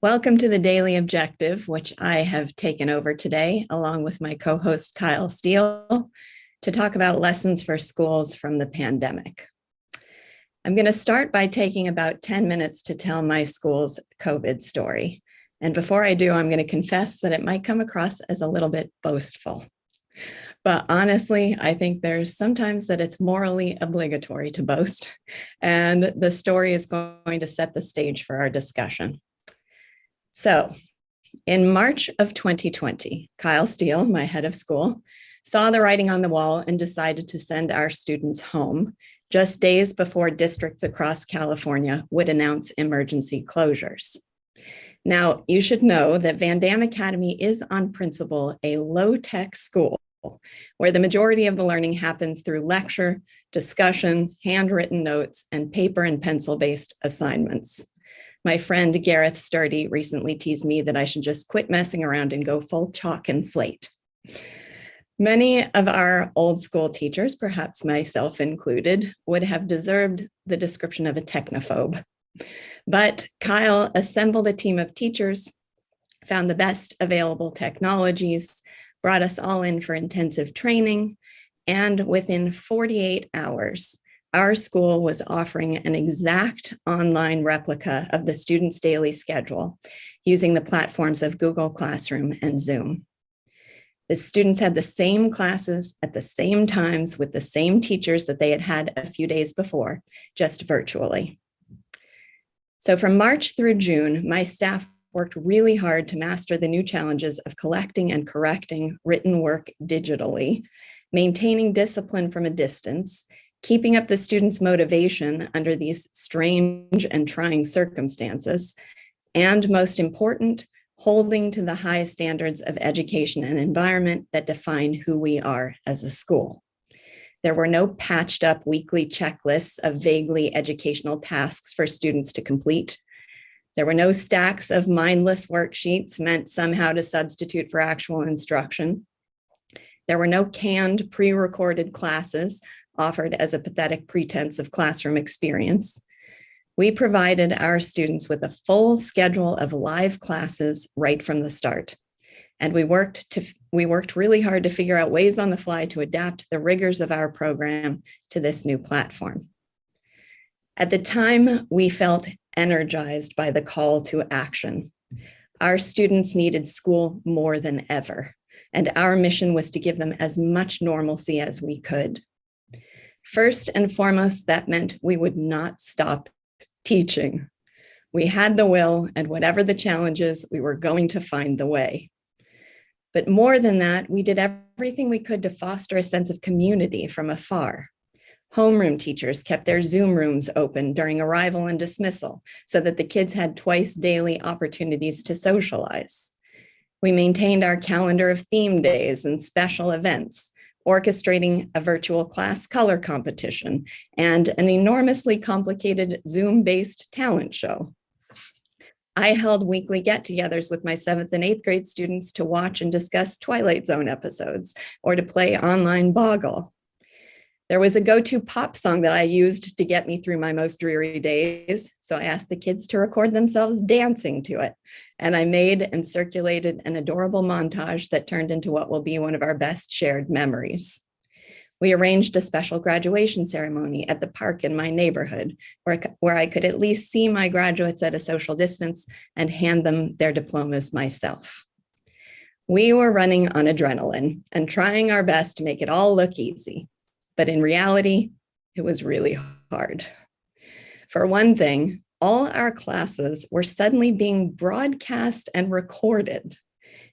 Welcome to the Daily Objective, which I have taken over today, along with my co-host Kyle Steele, to talk about lessons for schools from the pandemic. I'm going to start by taking about 10 minutes to tell my school's COVID story. And before I do, I'm going to confess that it might come across as a little bit boastful. But honestly, I think there's sometimes that it's morally obligatory to boast, and the story is going to set the stage for our discussion. So in March of 2020, Kyle Steele, my head of school, saw the writing on the wall and decided to send our students home just days before districts across California would announce emergency closures. Now, you should know that VanDamme Academy is on principle a low-tech school where the majority of the learning happens through lecture, discussion, handwritten notes, and paper and pencil-based assignments. My friend Gareth Sturdy recently teased me that I should just quit messing around and go full chalk and slate. Many of our old school teachers, perhaps myself included, would have deserved the description of a technophobe. But Kyle assembled a team of teachers, found the best available technologies, brought us all in for intensive training, and within 48 hours, our school was offering an exact online replica of the students' daily schedule using the platforms of Google Classroom and Zoom. The students had the same classes at the same times with the same teachers that they had had a few days before, just virtually. So from March through June, my staff worked really hard to master the new challenges of collecting and correcting written work digitally, maintaining discipline from a distance, keeping up the students' motivation under these strange and trying circumstances, and most important, holding to the high standards of education and environment that define who we are as a school. There were no patched up weekly checklists of vaguely educational tasks for students to complete. There were no stacks of mindless worksheets meant somehow to substitute for actual instruction. There were no canned pre-recorded classes offered as a pathetic pretense of classroom experience. We provided our students with a full schedule of live classes right from the start. And we worked really hard to figure out ways on the fly to adapt the rigors of our program to this new platform. At the time, we felt energized by the call to action. Our students needed school more than ever, and our mission was to give them as much normalcy as we could. First and foremost, that meant we would not stop teaching. We had the will, and whatever the challenges, we were going to find the way. But more than that, we did everything we could to foster a sense of community from afar. Homeroom teachers kept their Zoom rooms open during arrival and dismissal so that the kids had twice daily opportunities to socialize. We maintained our calendar of theme days and special events, orchestrating a virtual class color competition and an enormously complicated Zoom-based talent show. I held weekly get-togethers with my 7th and 8th grade students to watch and discuss Twilight Zone episodes or to play online Boggle. There was a go-to pop song that I used to get me through my most dreary days, so I asked the kids to record themselves dancing to it, and I made and circulated an adorable montage that turned into what will be one of our best shared memories. We arranged a special graduation ceremony at the park in my neighborhood, where I could at least see my graduates at a social distance and hand them their diplomas myself. We were running on adrenaline and trying our best to make it all look easy. But in reality, it was really hard. For one thing, all our classes were suddenly being broadcast and recorded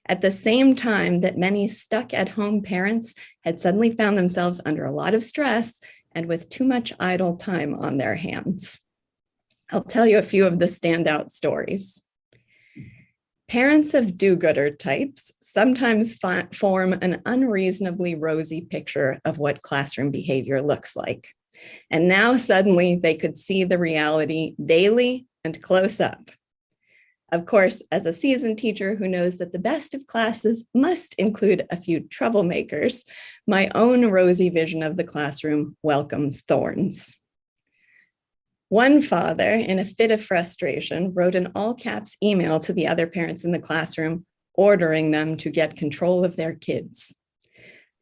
at the same time that many stuck-at-home parents had suddenly found themselves under a lot of stress and with too much idle time on their hands. I'll tell you a few of the standout stories. Parents of do-gooder types sometimes form an unreasonably rosy picture of what classroom behavior looks like. And now suddenly they could see the reality daily and close up. Of course, as a seasoned teacher who knows that the best of classes must include a few troublemakers, my own rosy vision of the classroom welcomes thorns. One father, in a fit of frustration, wrote an all-caps email to the other parents in the classroom, ordering them to get control of their kids.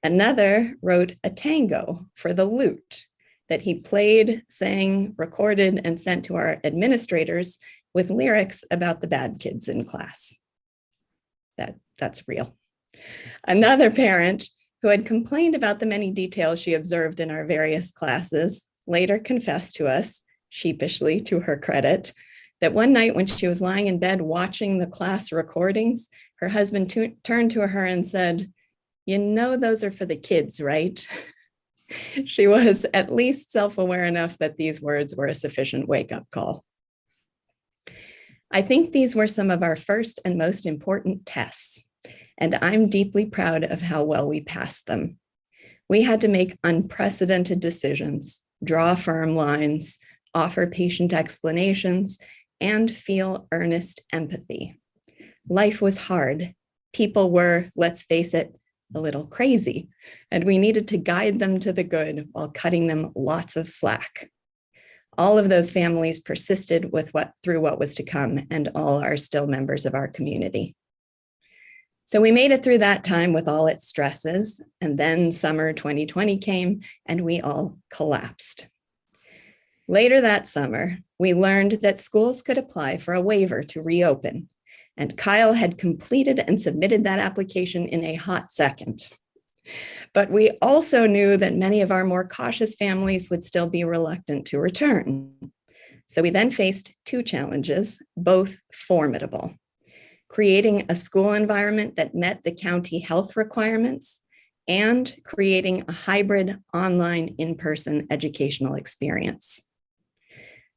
Another wrote a tango for the lute that he played, sang, recorded, and sent to our administrators with lyrics about the bad kids in class. That's real. Another parent, who had complained about the many details she observed in our various classes, later confessed to us, sheepishly to her credit, that one night when she was lying in bed watching the class recordings, her husband turned to her and said, "You know those are for the kids, right?" She was at least self-aware enough that these words were a sufficient wake-up call. I think these were some of our first and most important tests, and I'm deeply proud of how well we passed them. We had to make unprecedented decisions, draw firm lines, offer patient explanations, and feel earnest empathy. Life was hard. People were, let's face it, a little crazy, and we needed to guide them to the good while cutting them lots of slack. All of those families persisted through what was to come, and all are still members of our community. So we made it through that time with all its stresses, and then summer 2020 came and we all collapsed. Later that summer, we learned that schools could apply for a waiver to reopen, and Kyle had completed and submitted that application in a hot second. But we also knew that many of our more cautious families would still be reluctant to return. So we then faced two challenges, both formidable: creating a school environment that met the county health requirements and creating a hybrid online in-person educational experience.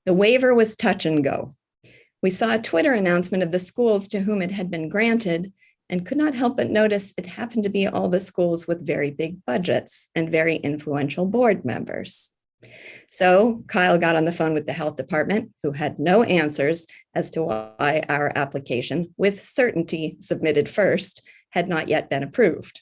The waiver was touch and go. We saw a Twitter announcement of the schools to whom it had been granted and could not help but notice it happened to be all the schools with very big budgets and very influential board members. So Kyle got on the phone with the health department, who had no answers as to why our application, with certainty submitted first, had not yet been approved.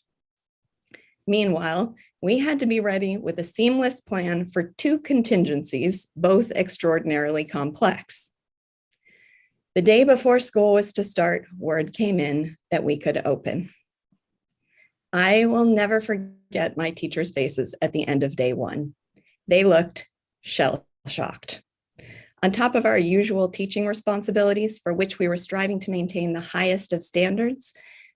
Meanwhile, we had to be ready with a seamless plan for two contingencies, both extraordinarily complex. The day before school was to start, word came in that we could open. I will never forget my teachers' faces at the end of day one. They looked shell-shocked. On top of our usual teaching responsibilities, for which we were striving to maintain the highest of standards,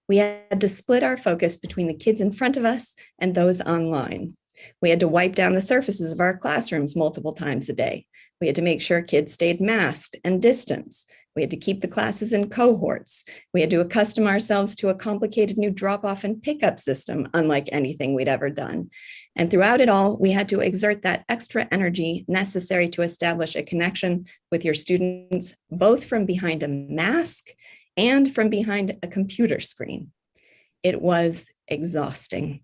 we had to split our focus between the kids in front of us and those online. We had to wipe down the surfaces of our classrooms multiple times a day. We had to make sure kids stayed masked and distanced. We had to keep the classes in cohorts. We had to accustom ourselves to a complicated new drop-off and pickup system, unlike anything we'd ever done. And throughout it all, we had to exert that extra energy necessary to establish a connection with your students, both from behind a mask and from behind a computer screen. It was exhausting.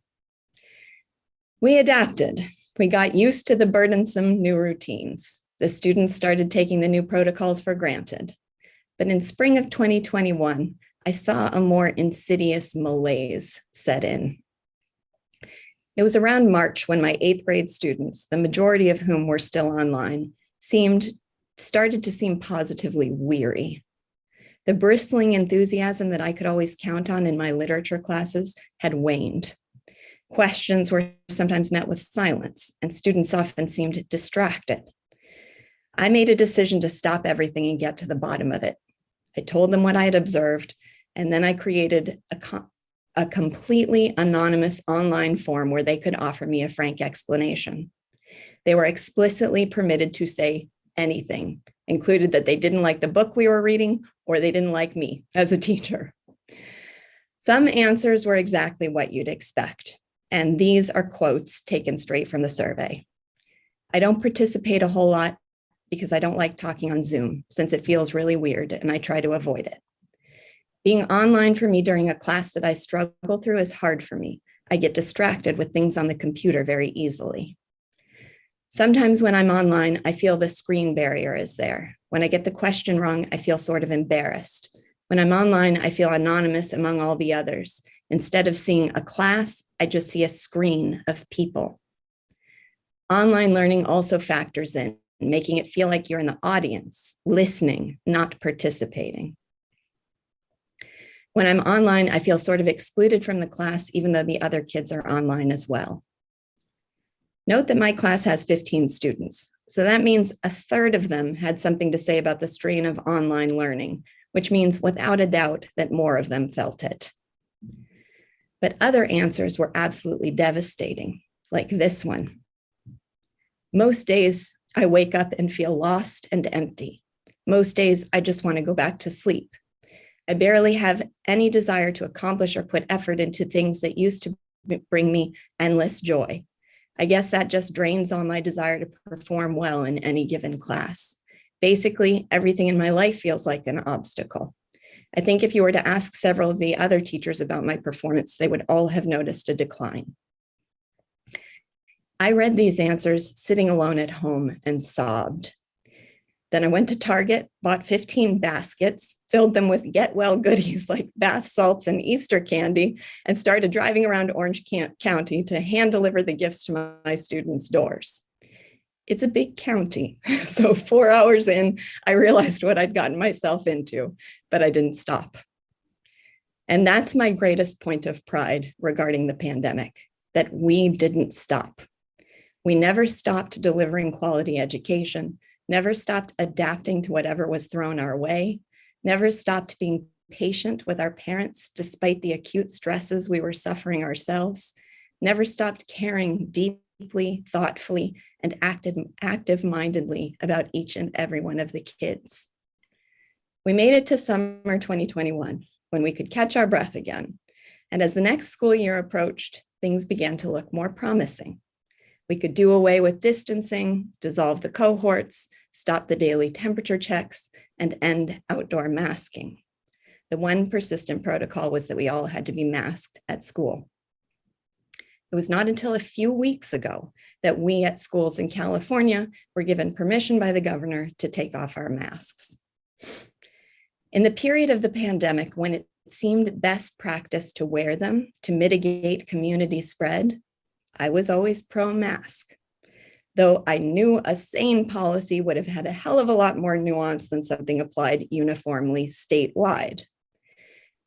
We adapted. We got used to the burdensome new routines. The students started taking the new protocols for granted. But in spring of 2021, I saw a more insidious malaise set in. It was around March when my 8th grade students, the majority of whom were still online, started to seem positively weary. The bristling enthusiasm that I could always count on in my literature classes had waned. Questions were sometimes met with silence, and students often seemed distracted. I made a decision to stop everything and get to the bottom of it. I told them what I had observed, and then I created a completely anonymous online form where they could offer me a frank explanation. They were explicitly permitted to say anything, included that they didn't like the book we were reading or they didn't like me as a teacher. Some answers were exactly what you'd expect, and these are quotes taken straight from the survey. I don't participate a whole lot because I don't like talking on Zoom, since it feels really weird and I try to avoid it. Being online for me during a class that I struggle through is hard for me. I get distracted with things on the computer very easily. Sometimes when I'm online, I feel the screen barrier is there. When I get the question wrong, I feel sort of embarrassed. When I'm online, I feel anonymous among all the others. Instead of seeing a class, I just see a screen of people. Online learning also factors in. making it feel like you're in the audience, listening, not participating. When I'm online, I feel sort of excluded from the class, even though the other kids are online as well. Note that my class has 15 students, so that means a third of them had something to say about the strain of online learning, which means without a doubt that more of them felt it. But other answers were absolutely devastating, like this one. Most days I wake up and feel lost and empty. Most days I just want to go back to sleep. I barely have any desire to accomplish or put effort into things that used to bring me endless joy. I guess that just drains all my desire to perform well in any given class. Basically, everything in my life feels like an obstacle. I think if you were to ask several of the other teachers about my performance, they would all have noticed a decline. I read these answers sitting alone at home and sobbed. Then I went to Target, bought 15 baskets, filled them with get well goodies like bath salts and Easter candy, and started driving around Orange County to hand deliver the gifts to my students' doors. It's a big county, so 4 hours in, I realized what I'd gotten myself into, but I didn't stop. And that's my greatest point of pride regarding the pandemic, that we didn't stop. We never stopped delivering quality education, never stopped adapting to whatever was thrown our way, never stopped being patient with our parents despite the acute stresses we were suffering ourselves, never stopped caring deeply, thoughtfully, and active-mindedly about each and every one of the kids. We made it to summer 2021 when we could catch our breath again. And as the next school year approached, things began to look more promising. We could do away with distancing, dissolve the cohorts, stop the daily temperature checks, and end outdoor masking. The one persistent protocol was that we all had to be masked at school. It was not until a few weeks ago that we at schools in California were given permission by the governor to take off our masks. In the period of the pandemic, when it seemed best practice to wear them to mitigate community spread, I was always pro-mask, though I knew a sane policy would have had a hell of a lot more nuance than something applied uniformly statewide.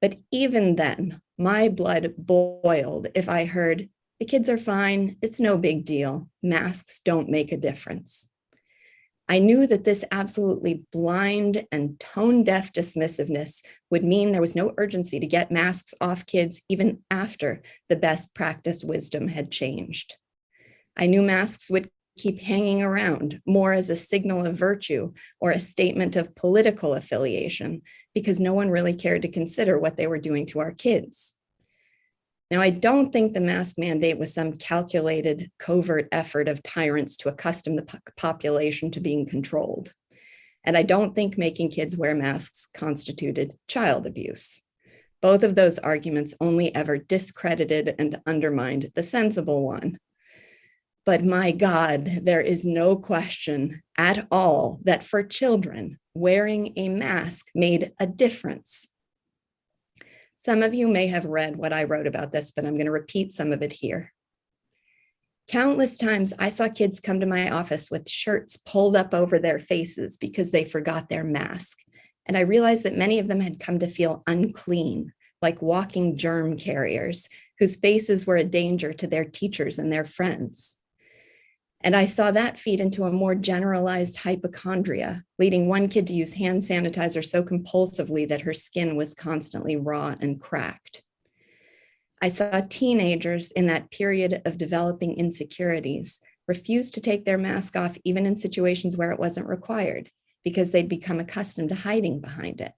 But even then, my blood boiled if I heard, the kids are fine, it's no big deal, masks don't make a difference. I knew that this absolutely blind and tone-deaf dismissiveness would mean there was no urgency to get masks off kids even after the best practice wisdom had changed. I knew masks would keep hanging around more as a signal of virtue or a statement of political affiliation because no one really cared to consider what they were doing to our kids. Now, I don't think the mask mandate was some calculated, covert effort of tyrants to accustom the population to being controlled. And I don't think making kids wear masks constituted child abuse. Both of those arguments only ever discredited and undermined the sensible one. But my God, there is no question at all that for children, wearing a mask made a difference. Some of you may have read what I wrote about this, but I'm going to repeat some of it here. Countless times I saw kids come to my office with shirts pulled up over their faces because they forgot their mask. And I realized that many of them had come to feel unclean, like walking germ carriers whose faces were a danger to their teachers and their friends. And I saw that feed into a more generalized hypochondria, leading one kid to use hand sanitizer so compulsively that her skin was constantly raw and cracked. I saw teenagers in that period of developing insecurities refuse to take their mask off even in situations where it wasn't required because they'd become accustomed to hiding behind it.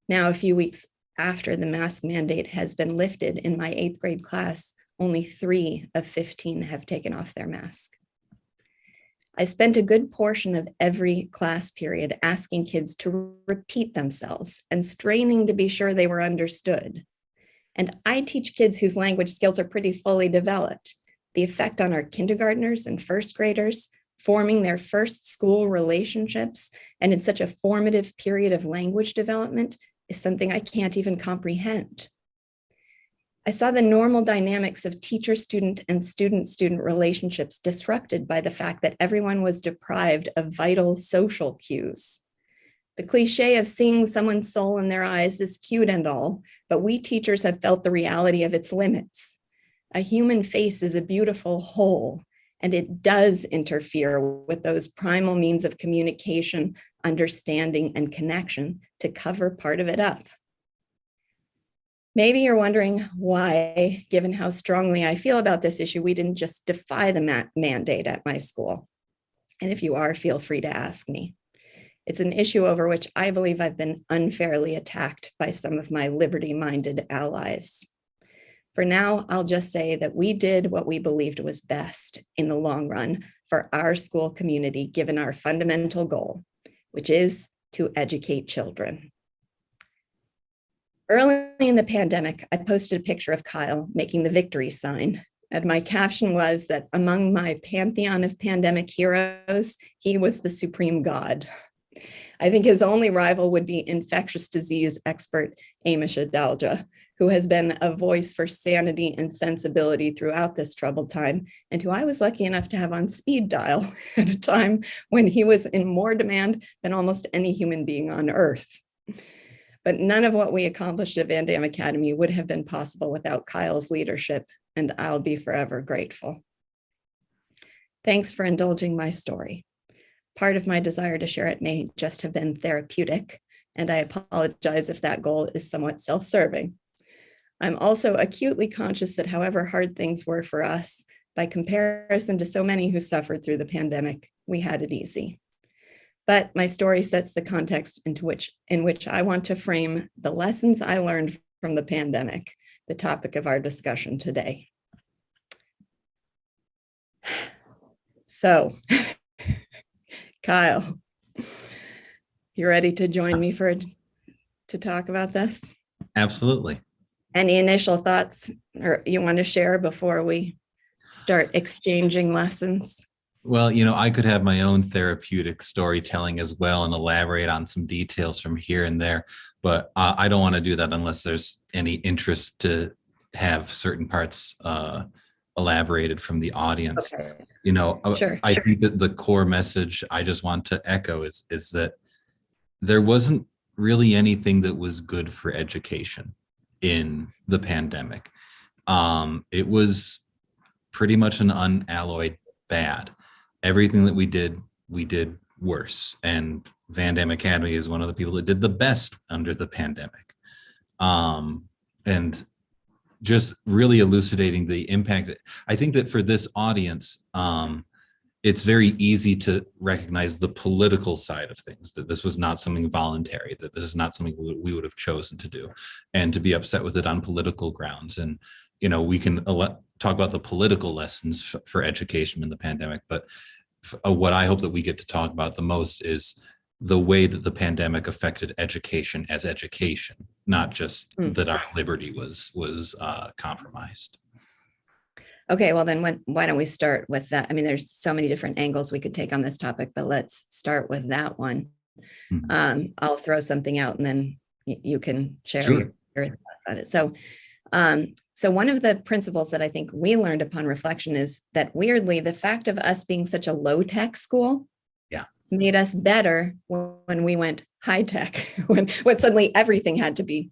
Now, a few weeks after the mask mandate has been lifted in my 8th grade class, only 3 of 15 have taken off their mask. I spent a good portion of every class period asking kids to repeat themselves and straining to be sure they were understood. And I teach kids whose language skills are pretty fully developed. The effect on our kindergartners and first graders, forming their first school relationships, and in such a formative period of language development is something I can't even comprehend. I saw the normal dynamics of teacher-student and student-student relationships disrupted by the fact that everyone was deprived of vital social cues. The cliche of seeing someone's soul in their eyes is cute and all, but we teachers have felt the reality of its limits. A human face is a beautiful whole, and it does interfere with those primal means of communication, understanding, and connection to cover part of it up. Maybe you're wondering why, given how strongly I feel about this issue, we didn't just defy the mandate at my school. And if you are, feel free to ask me. It's an issue over which I believe I've been unfairly attacked by some of my liberty-minded allies. For now, I'll just say that we did what we believed was best in the long run for our school community, given our fundamental goal, which is to educate children. Early in the pandemic, I posted a picture of Kyle making the victory sign, and my caption was that among my pantheon of pandemic heroes, he was the supreme god. I think his only rival would be infectious disease expert Amish Adalja, who has been a voice for sanity and sensibility throughout this troubled time, and who I was lucky enough to have on speed dial at a time when he was in more demand than almost any human being on earth. But none of what we accomplished at VanDamme Academy would have been possible without Kyle's leadership, and I'll be forever grateful. Thanks for indulging my story. Part of my desire to share it may just have been therapeutic, and I apologize if that goal is somewhat self-serving. I'm also acutely conscious that however hard things were for us, by comparison to so many who suffered through the pandemic, we had it easy. But my story sets the context in which I want to frame the lessons I learned from the pandemic, the topic of our discussion today. So, Kyle, you ready to join me to talk about this? Absolutely. Any initial thoughts or you want to share before we start exchanging lessons? Well, I could have my own therapeutic storytelling as well and elaborate on some details from here and there, but I don't want to do that unless there's any interest to have certain parts elaborated from the audience. Okay. Sure. I think that the core message I just want to echo is that there wasn't really anything that was good for education in the pandemic. It was pretty much an unalloyed bad. Everything that we did worse. And VanDamme Academy is one of the people that did the best under the pandemic. And just really elucidating the impact. I think that for this audience, it's very easy to recognize the political side of things, that this was not something voluntary, that this is not something we would have chosen to do, and to be upset with it on political grounds. And, we can talk about the political lessons for education in the pandemic, but what I hope that we get to talk about the most is the way that the pandemic affected education as education, not just that our liberty was compromised. Okay, well then why don't we start with that? I mean, there's so many different angles we could take on this topic, but let's start with that one. Mm-hmm. I'll throw something out and then you can share your thoughts on it. So one of the principles that I think we learned upon reflection is that weirdly, the fact of us being such a low-tech school made us better when we went high-tech, when suddenly everything had to be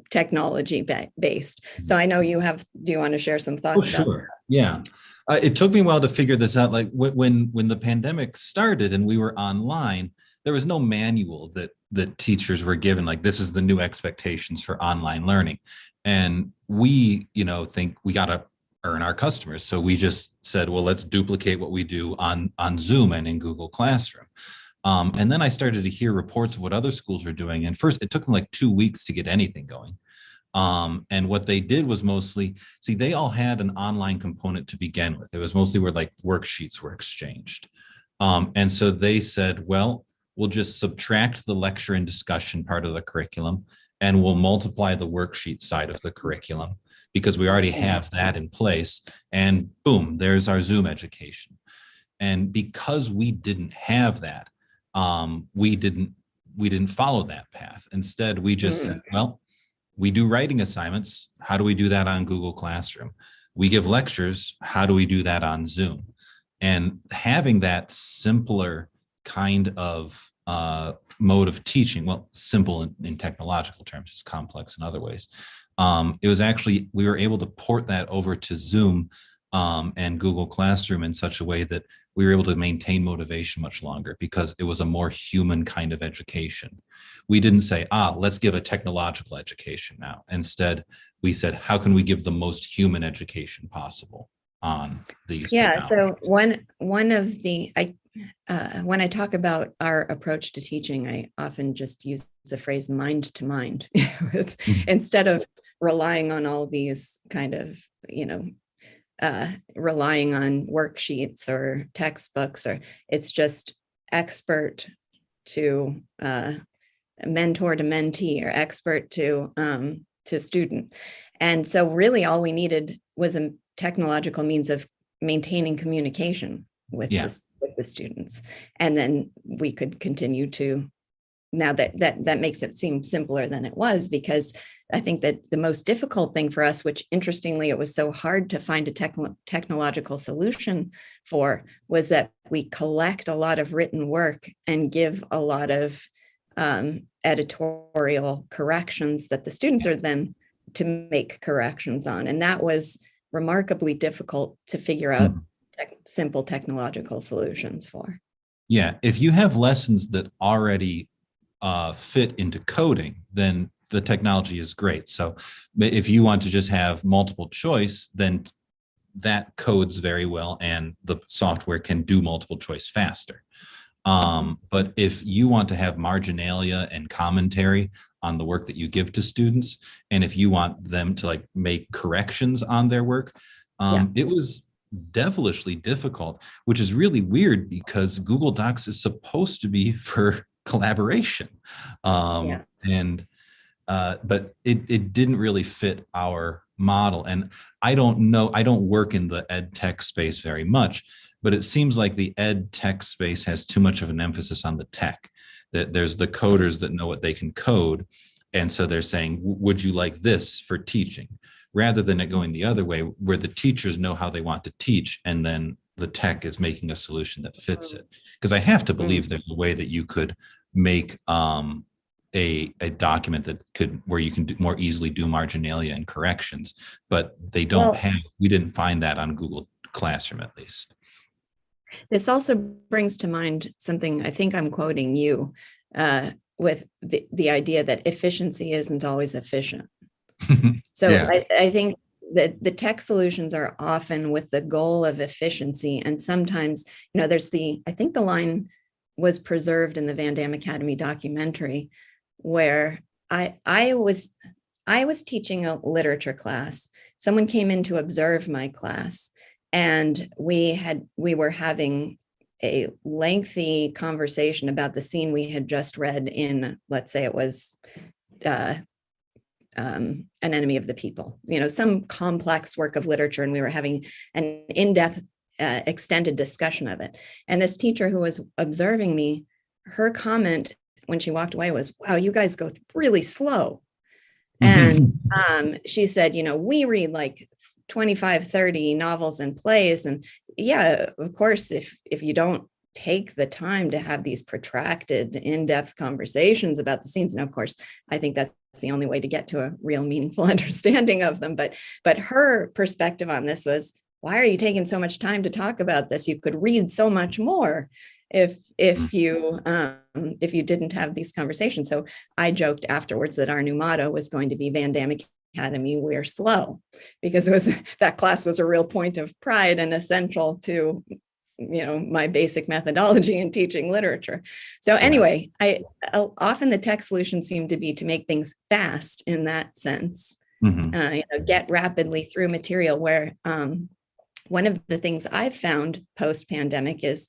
technology based. So I know do you want to share some thoughts about that? Yeah. It took me a while to figure this out. Like when the pandemic started and we were online, there was no manual that teachers were given, like this is the new expectations for online learning. And we, think we got to earn our customers. So we just said, well, let's duplicate what we do on Zoom and in Google Classroom. And then I started to hear reports of what other schools were doing. And first, it took them like 2 weeks to get anything going. And what they did was mostly, they all had an online component to begin with. It was mostly where like worksheets were exchanged. And so they said, well, we'll just subtract the lecture and discussion part of the curriculum, and we'll multiply the worksheet side of the curriculum because we already have that in place. And boom, there's our Zoom education. And because we didn't have that, we didn't follow that path. Instead, we just said, well, We do writing assignments. How do we do that on Google Classroom? We give lectures. How do we do that on Zoom? And having that simpler kind of mode of teaching, well, simple in technological terms, it's complex in other ways. It was actually, we were able to port that over to Zoom and Google Classroom in such a way that we were able to maintain motivation much longer because it was a more human kind of education. We didn't say, let's give a technological education now. Instead, we said, how can we give the most human education possible on these technologies? So one of the, when I talk about our approach to teaching, I often just use the phrase mind to mind. Instead of relying on all these kind of, relying on worksheets or textbooks, or it's just expert to mentor to mentee, or expert to student. And so really all we needed was a technological means of maintaining communication with the students. And then we could continue to, now that makes it seem simpler than it was, because I think that the most difficult thing for us, which interestingly, it was so hard to find a technological solution for, was that we collect a lot of written work and give a lot of editorial corrections that the students are then to make corrections on. And that was remarkably difficult to figure out simple technological solutions for. Yeah, if you have lessons that already fit into coding, then the technology is great. So if you want to just have multiple choice, then that codes very well and the software can do multiple choice faster. But if you want to have marginalia and commentary on the work that you give to students, and if you want them to like make corrections on their work, it was devilishly difficult, which is really weird because Google Docs is supposed to be for collaboration. But it didn't really fit our model. And I don't know, I don't work in the ed tech space very much, but it seems like the ed tech space has too much of an emphasis on the tech, that there's the coders that know what they can code. And so they're saying, would you like this for teaching? Rather than it going the other way, where the teachers know how they want to teach, and then the tech is making a solution that fits it. Because I have to believe there's a way that you could make a document that could, where you can more easily do marginalia and corrections, but they don't we didn't find that on Google Classroom, at least. This also brings to mind something, I think I'm quoting you, with the idea that efficiency isn't always efficient. So I think that the tech solutions are often with the goal of efficiency. And sometimes, there's I think the line was preserved in the VanDamme Academy documentary, where I was teaching a literature class. Someone came in to observe my class, and we were having a lengthy conversation about the scene we had just read in, let's say it was An Enemy of the People, some complex work of literature, and we were having an in-depth extended discussion of it. And this teacher who was observing me, her comment when she walked away was, "Wow, you guys go really slow." And she said, we read like 25, 30 novels and plays. And yeah, of course, if you don't take the time to have these protracted, in-depth conversations about the scenes, and of course, I think that's the only way to get to a real meaningful understanding of them. But her perspective on this was, why are you taking so much time to talk about this? You could read so much more if you didn't have these conversations. So I joked afterwards that our new motto was going to be VanDamme Academy, we're slow, because that class was a real point of pride and essential to my basic methodology in teaching literature. So anyway, often the tech solutions seem to be to make things fast in that sense, get rapidly through material, where one of the things I've found post-pandemic is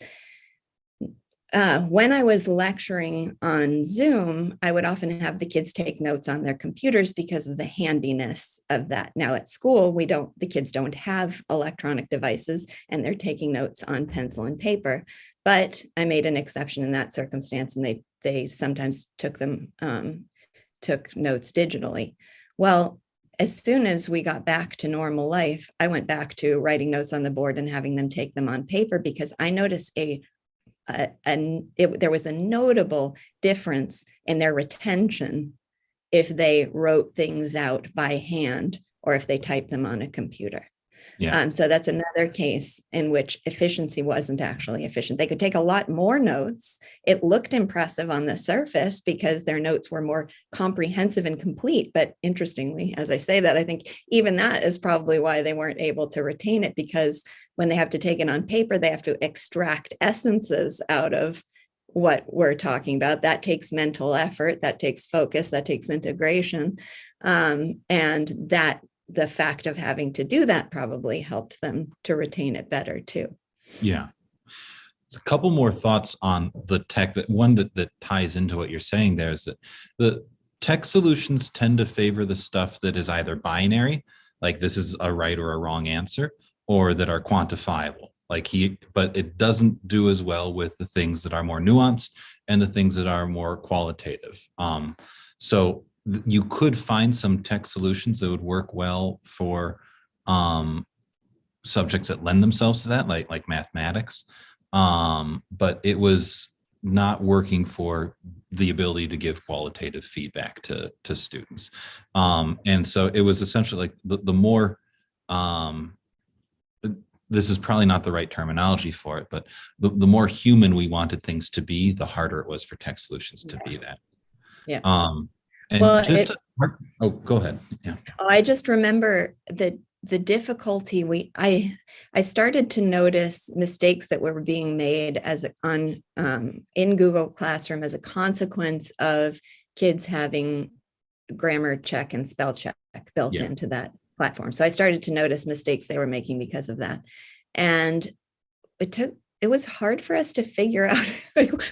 when I was lecturing on Zoom, I would often have the kids take notes on their computers because of the handiness of that. Now at school, the kids don't have electronic devices, and they're taking notes on pencil and paper. But I made an exception in that circumstance, and they sometimes took notes digitally. Well, as soon as we got back to normal life, I went back to writing notes on the board and having them take them on paper because I noticed there was a notable difference in their retention if they wrote things out by hand or if they typed them on a computer. Yeah. So that's another case in which efficiency wasn't actually efficient. They could take a lot more notes. It looked impressive on the surface because their notes were more comprehensive and complete. But interestingly, as I say that, I think even that is probably why they weren't able to retain it, because when they have to take it on paper, they have to extract essences out of what we're talking about. That takes mental effort, that takes focus, that takes integration. And that the fact of having to do that probably helped them to retain it better too. Yeah. It's a couple more thoughts on the tech. That one that ties into what you're saying there is that the tech solutions tend to favor the stuff that is either binary, like this is a right or a wrong answer, or that are quantifiable. But it doesn't do as well with the things that are more nuanced and the things that are more qualitative. So you could find some tech solutions that would work well for subjects that lend themselves to that, like mathematics. But it was not working for the ability to give qualitative feedback to students. And so it was essentially like the more, this is probably not the right terminology for it, but the more human we wanted things to be, the harder it was for tech solutions to be that. Yeah. And well, go ahead. Yeah. I just remember the difficulty I started to notice mistakes that were being made in Google Classroom as a consequence of kids having grammar check and spell check built into that platform. So I started to notice mistakes they were making because of that. And it was hard for us to figure out,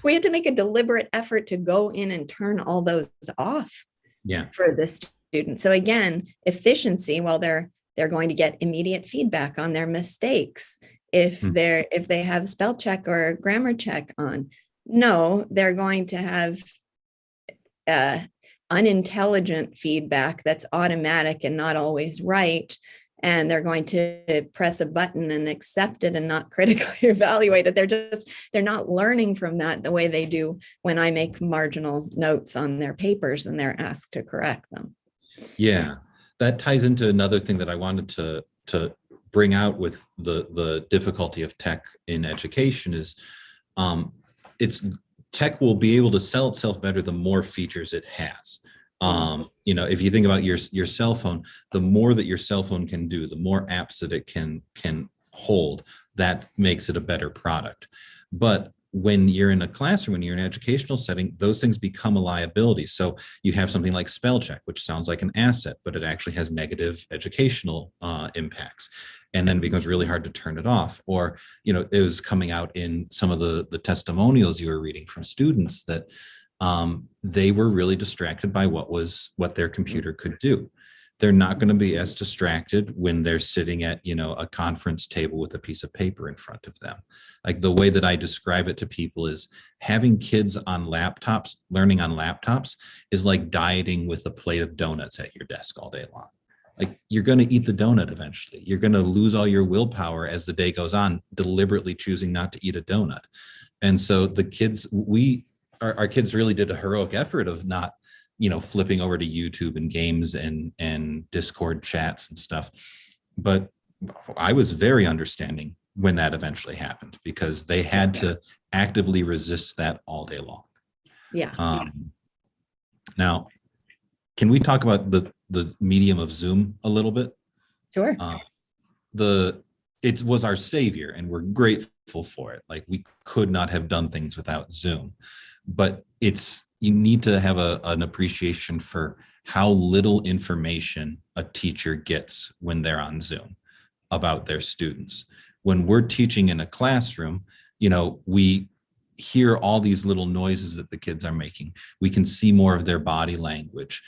we had to make a deliberate effort to go in and turn all those off for the student. So again, efficiency, while they're going to get immediate feedback on their mistakes. If they have spell check or grammar check on, no, they're going to have unintelligent feedback that's automatic and not always right. And they're going to press a button and accept it and not critically evaluate it. They're not learning from that the way they do when I make marginal notes on their papers and they're asked to correct them. Yeah, that ties into another thing that I wanted to bring out with the difficulty of tech in education is tech will be able to sell itself better the more features it has. If you think about your cell phone, the more that your cell phone can do, the more apps that it can hold, that makes it a better product. But when you're in a classroom, when you're in an educational setting, those things become a liability. So you have something like spell check, which sounds like an asset, but it actually has negative educational impacts, and then becomes really hard to turn it off. Or, it was coming out in some of the testimonials you were reading from students that they were really distracted by what their computer could do. They're not going to be as distracted when they're sitting at, a conference table with a piece of paper in front of them. Like the way that I describe it to people is having kids on laptops, learning on laptops is like dieting with a plate of donuts at your desk all day long. Like you're going to eat the donut eventually. You're going to lose all your willpower as the day goes on, deliberately choosing not to eat a donut. And so the kids, our kids really did a heroic effort of not, flipping over to YouTube and games and Discord chats and stuff. But I was very understanding when that eventually happened because they had to actively resist that all day long. Yeah. Now, can we talk about the medium of Zoom a little bit? Sure. It was our savior and we're grateful for it. Like we could not have done things without Zoom, but you need to have an appreciation for how little information a teacher gets when they're on Zoom about their students. When we're teaching in a classroom, we hear all these little noises that the kids are making. We can see more of their body language.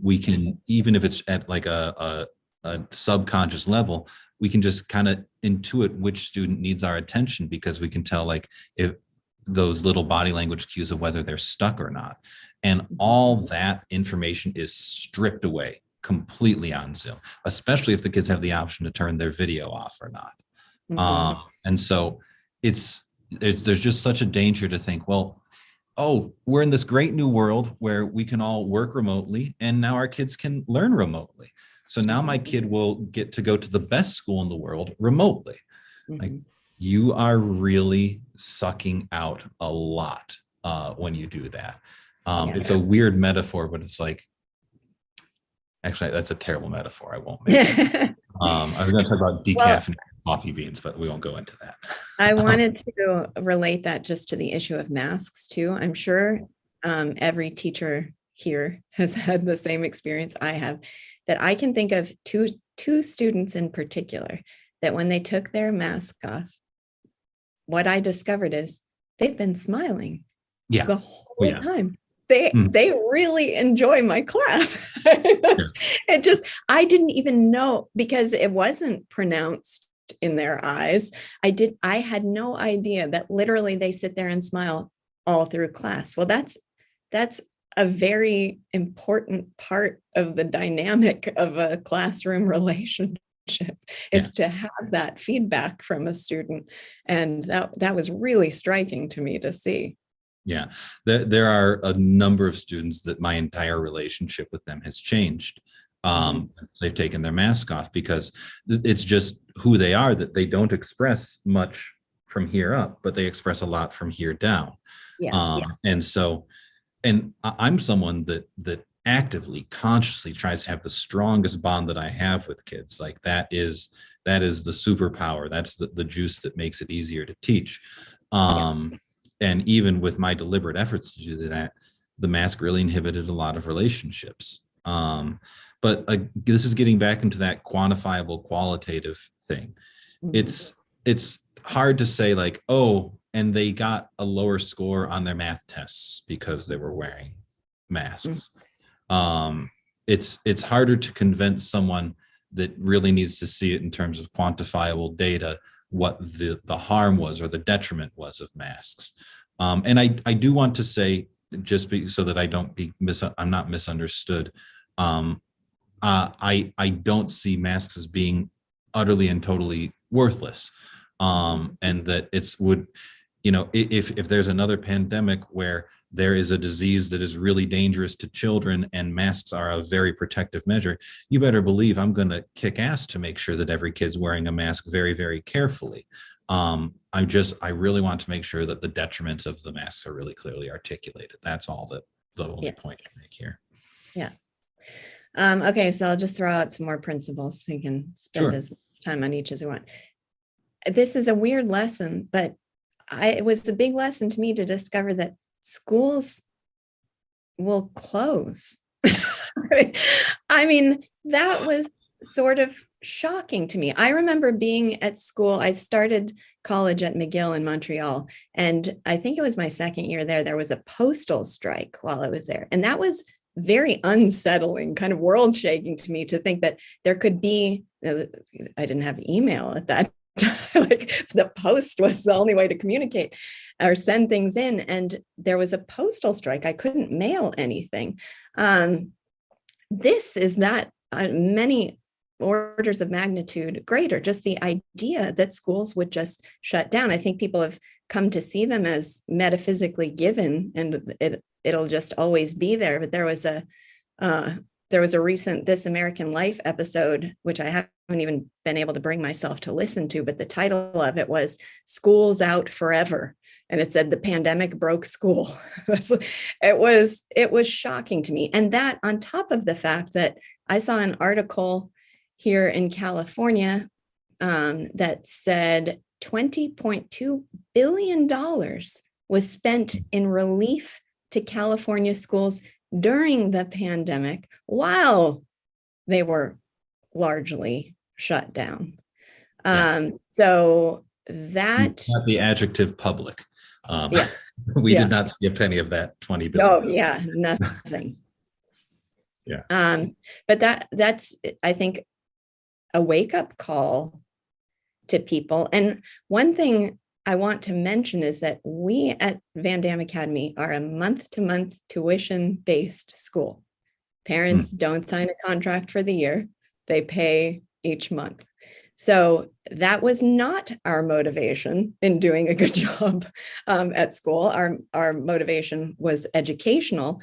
We can, even if it's at like a subconscious level, we can just kind of intuit which student needs our attention because we can tell like if those little body language cues of whether they're stuck or not. And all that information is stripped away completely on Zoom, especially if the kids have the option to turn their video off or not. Mhm. And so there's just such a danger to think, well, oh, we're in this great new world where we can all work remotely, and now our kids can learn remotely. So now my kid will get to go to the best school in the world remotely. Like, Mhm. you are really sucking out a lot when you do that. Yeah. It's a weird metaphor, but it's like, actually, that's a terrible metaphor. I won't make it. I was going to talk about Well, decaffeinated coffee beans, but we won't go into that. I wanted to relate that just to the issue of masks too. I'm sure every teacher here has had the same experience I have, that I can think of two students in particular that when they took their mask off, what I discovered is they've been smiling Yeah. the Oh, whole yeah. time. Mhm. They really enjoy my class. Yeah. It just, I didn't even know, because it wasn't pronounced in their eyes. I had no idea that literally they sit there and smile all through class. Well, that's a very important part of the dynamic of a classroom relationship, Yeah. is to have that feedback from a student. And that was really striking to me to see. Yeah, there are a number of students that my entire relationship with them has changed. They've taken their mask off, because it's just who they are, that they don't express much from here up, but they express a lot from here down. Yeah. And so, and I'm someone that actively, consciously tries to have the strongest bond that I have with kids. Like, that is the superpower. That's the juice that makes it easier to teach. And even with my deliberate efforts to do that, the mask really inhibited a lot of relationships. But this is getting back into that quantifiable, qualitative thing. Mhm. It's hard to say, like, oh, and they got a lower score on their math tests because they were wearing masks. It's harder to convince someone that really needs to see it in terms of quantifiable data, what the harm was or the detriment was of masks. And I do want to say, so that I'm not misunderstood. I don't see masks as being utterly and totally worthless. And that if there's another pandemic where there is a disease that is really dangerous to children and masks are a very protective measure, you better believe I'm going to kick ass to make sure that every kid's wearing a mask very, very carefully. I really want to make sure that the detriments of the masks are really clearly articulated. That's all the only point to make here. Yeah. Okay, so I'll just throw out some more principles so you can spend as much time on each as you want. This is a weird lesson, but it was a big lesson to me to discover that schools will close. I mean, that was sort of shocking to me. I remember being at school. I started college at McGill in Montreal, and I think it was my second year there. There was a postal strike while I was there, and that was very unsettling, kind of world shaking to me, to think that there could be, I didn't have email at that time. Like, the post was the only way to communicate or send things in. And there was a postal strike. I couldn't mail anything. This is not many orders of magnitude greater, just the idea that schools would just shut down. I think people have come to see them as metaphysically given, and it'll just always be there. But there was a recent This American Life episode, which I haven't even been able to bring myself to listen to, but the title of it was "School's Out Forever." And it said the pandemic broke school. It was shocking to me. And that, on top of the fact that I saw an article here in California that said $20.2 billion was spent in relief to California schools during the pandemic while they were largely shut down. So that... Not the adjective public. Yeah. We did not see a penny of that 20 billion. Oh, yeah, nothing. Yeah. But that's, I think, a wake-up call to people. And one thing I want to mention is that we at VanDamme Academy are a month-to-month tuition-based school. Parents don't sign a contract for the year. They pay each month. So that was not our motivation in doing a good job at school. Our motivation was educational,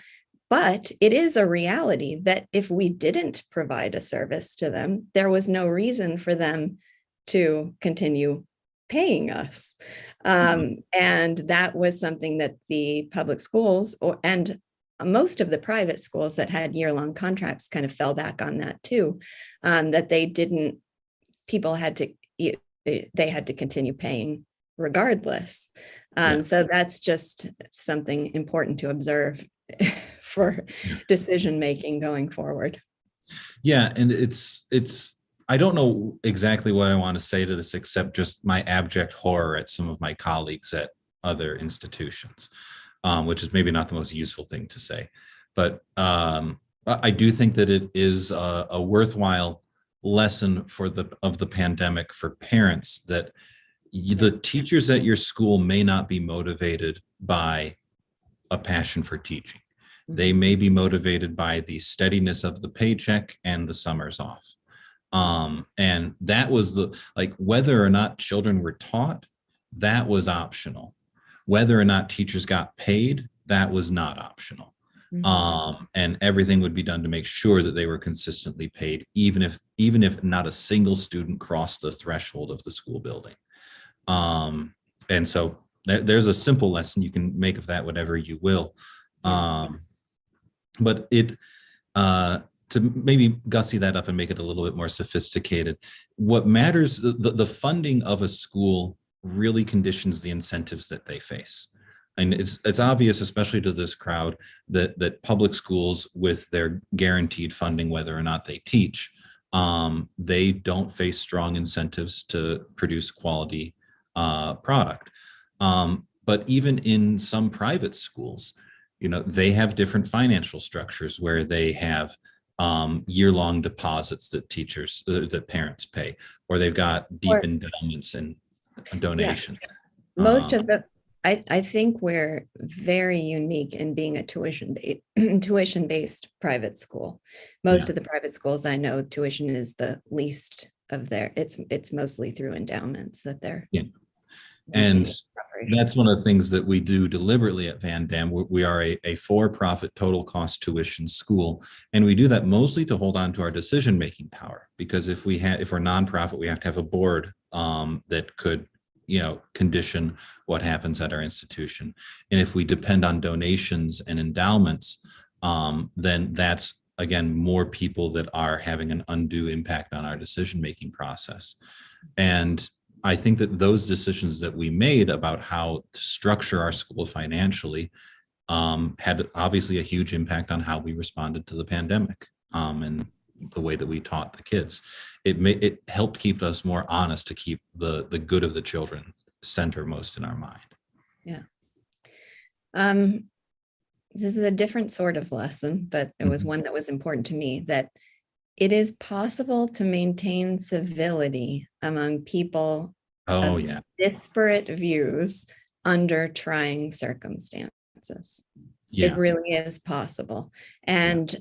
but it is a reality that if we didn't provide a service to them, there was no reason for them to continue paying us. And that was something that the public schools and most of the private schools that had year-long contracts kind of fell back on that too, that people had to continue paying regardless. So that's just something important to observe for decision making going forward. Yeah, and it's I don't know exactly what I want to say to this, except just my abject horror at some of my colleagues at other institutions, which is maybe not the most useful thing to say. But I do think that it is a worthwhile lesson of the pandemic for parents, that the teachers at your school may not be motivated by a passion for teaching. They may be motivated by the steadiness of the paycheck and the summers off. And that was whether or not children were taught, that was optional. Whether or not teachers got paid, that was not optional. And everything would be done to make sure that they were consistently paid, even if not a single student crossed the threshold of the school building. And so there's a simple lesson. You can make of that whatever you will. But to maybe gussy that up and make it a little bit more sophisticated, what matters, the funding of a school really conditions the incentives that they face. And it's obvious, especially to this crowd, that public schools, with their guaranteed funding, whether or not they teach, they don't face strong incentives to produce quality product. But even in some private schools, they have different financial structures where they have year-long deposits that parents pay, or they've got deep endowments and donations. Yeah. Most of the, I think we're very unique in being a tuition-based private school. Most of the private schools I know, tuition is the least of it's mostly through endowments that they're. Yeah. And that's one of the things that we do deliberately at VanDamme. We are a for-profit total cost tuition school, and we do that mostly to hold on to our decision-making power. Because if we're nonprofit, we have to have a board that could, condition what happens at our institution. And if we depend on donations and endowments, then that's, again, more people that are having an undue impact on our decision-making process. And I think that those decisions that we made about how to structure our school financially had obviously a huge impact on how we responded to the pandemic and the way that we taught the kids. It helped keep us more honest, to keep the good of the children center most in our mind. Yeah. This is a different sort of lesson, but it was one that was important to me, that it is possible to maintain civility among people of disparate views under trying circumstances. It really is possible. And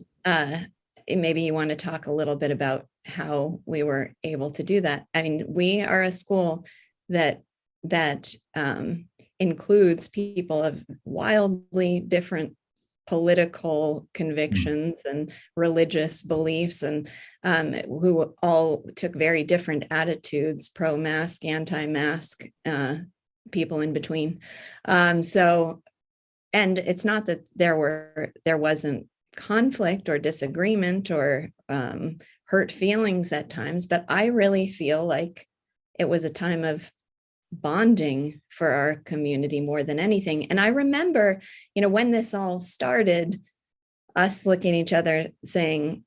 maybe you want to talk a little bit about how we were able to do that. I mean, we are a school that includes people of wildly different political convictions and religious beliefs, and who all took very different attitudes, pro-mask, anti-mask, people in between. And it's not that there wasn't conflict or disagreement or hurt feelings at times, but I really feel like it was a time of bonding for our community more than anything. And I remember, when this all started, us looking at each other saying,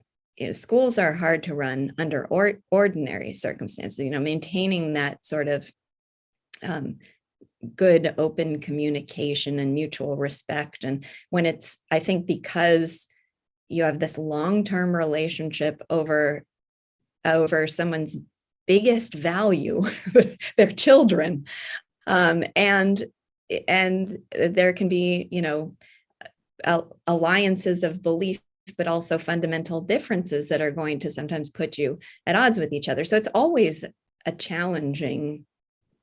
schools are hard to run under ordinary circumstances, maintaining that sort of good open communication and mutual respect. And when I think because you have this long-term relationship over someone's biggest value, their children, and there can be, alliances of belief but also fundamental differences that are going to sometimes put you at odds with each other. So it's always a challenging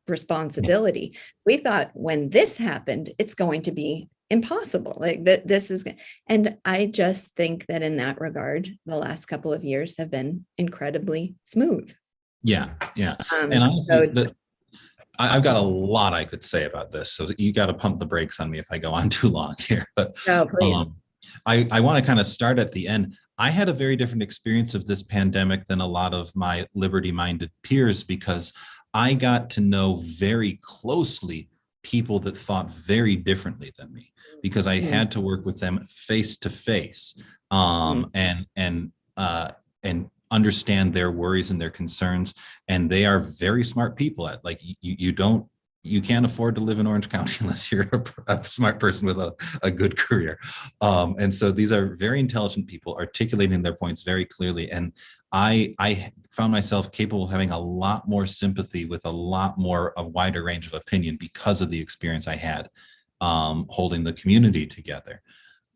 responsibility. We thought when this happened, it's going to be impossible. Like that, this is, and I just think that in that regard, the last couple of years have been incredibly smooth. Yeah. And I've got a lot I could say about this, so you got to pump the brakes on me if I go on too long here. But I want to kind of start at the end. I had a very different experience of this pandemic than a lot of my liberty-minded peers, because I got to know very closely people that thought very differently than me, because I had to work with them face to face, and understand their worries and their concerns. And they are very smart people. Like you can't afford to live in Orange County unless you're a smart person with a good career. And so these are very intelligent people articulating their points very clearly. And I found myself capable of having a lot more sympathy with a wider range of opinion because of the experience I had holding the community together.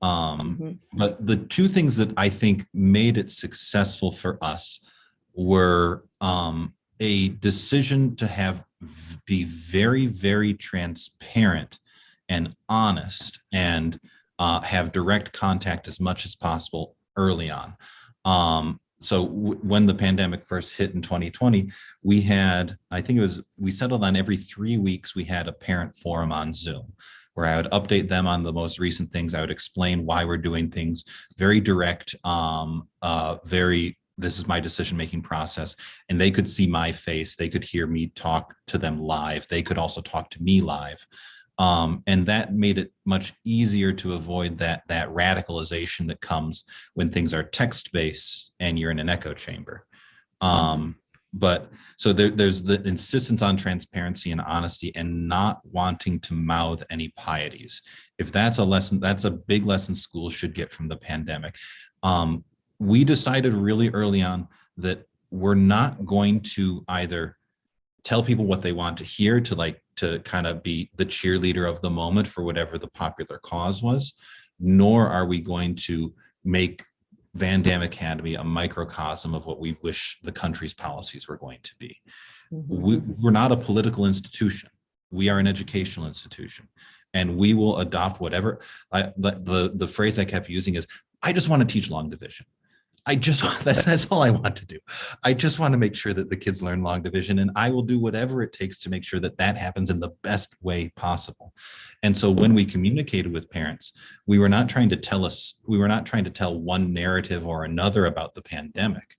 But the two things that I think made it successful for us were a decision to be very, very transparent and honest, and have direct contact as much as possible early on. So when the pandemic first hit in 2020, we settled on every 3 weeks, we had a parent forum on Zoom, where I would update them on the most recent things. I would explain why we're doing things, very direct, this is my decision-making process. And they could see my face. They could hear me talk to them live. They could also talk to me live. And that made it much easier to avoid that radicalization that comes when things are text-based and you're in an echo chamber. But so there's the insistence on transparency and honesty, and not wanting to mouth any pieties. If that's a lesson, that's a big lesson schools should get from the pandemic. We decided really early on that we're not going to either tell people what they want to hear to kind of be the cheerleader of the moment for whatever the popular cause was, nor are we going to make VanDamme Academy a microcosm of what we wish the country's policies were going to be. We're not a political institution. We are an educational institution, and we will adopt whatever. The phrase I kept using is, I just want to teach long division. That's all I want to do. I just want to make sure that the kids learn long division, and I will do whatever it takes to make sure that that happens in the best way possible. And so when we communicated with parents, we were not trying to tell one narrative or another about the pandemic.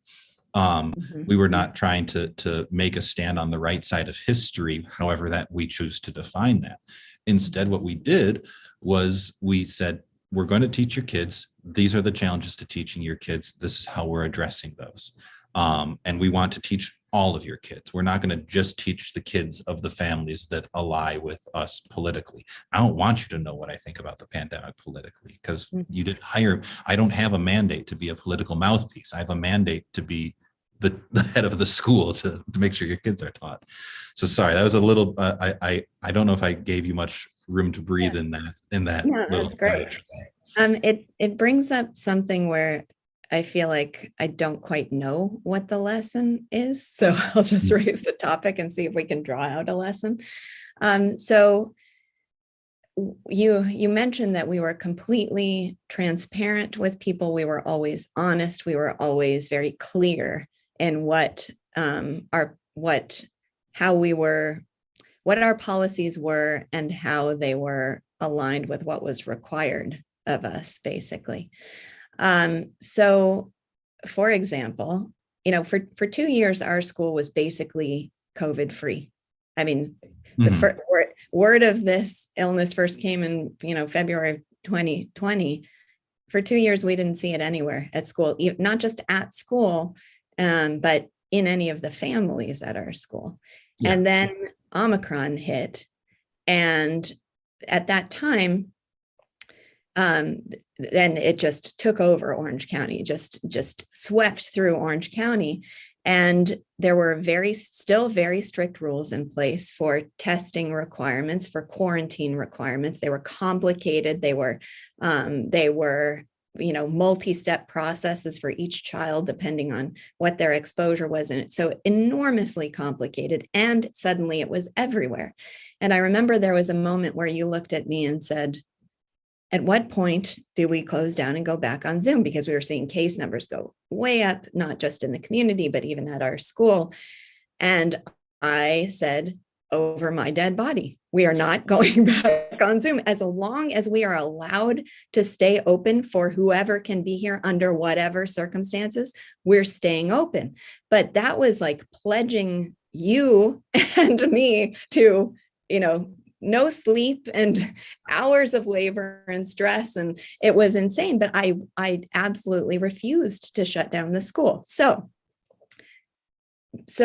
We were not trying to make a stand on the right side of history, however that we choose to define that. Instead, what we did was we said, we're going to teach your kids. These are the challenges to teaching your kids. This is how we're addressing those. And we want to teach all of your kids. We're not going to just teach the kids of the families that ally with us politically. I don't want you to know what I think about the pandemic politically, because you didn't hire. I don't have a mandate to be a political mouthpiece. I have a mandate to be the head of the school to make sure your kids are taught. So sorry, that was a little, I don't know if I gave you much room to breathe in that. No, that's great. It brings up something where I feel like I don't quite know what the lesson is. So I'll just raise the topic and see if we can draw out a lesson. So you mentioned that we were completely transparent with people. We were always honest. We were always very clear in what our policies were and how they were aligned with what was required of us, basically. So, for example, for 2 years, our school was basically COVID free. I mean, the word of this illness first came in, February of 2020. For 2 years, we didn't see it anywhere at school, not just at school, but in any of the families at our school. Yeah. And then Omicron hit. And at that time, then it just took over Orange County, just swept through Orange County. And there were still very strict rules in place for testing requirements, for quarantine requirements. They were complicated. They were multi-step processes for each child, depending on what their exposure was. And so enormously complicated. And suddenly it was everywhere. And I remember there was a moment where you looked at me and said, at what point do we close down and go back on Zoom? Because we were seeing case numbers go way up, not just in the community, but even at our school. And I said, over my dead body, we are not going back on Zoom. As long as we are allowed to stay open for whoever can be here under whatever circumstances, we're staying open. But that was like pledging you and me to, no sleep and hours of labor and stress. And it was insane, but I absolutely refused to shut down the school. So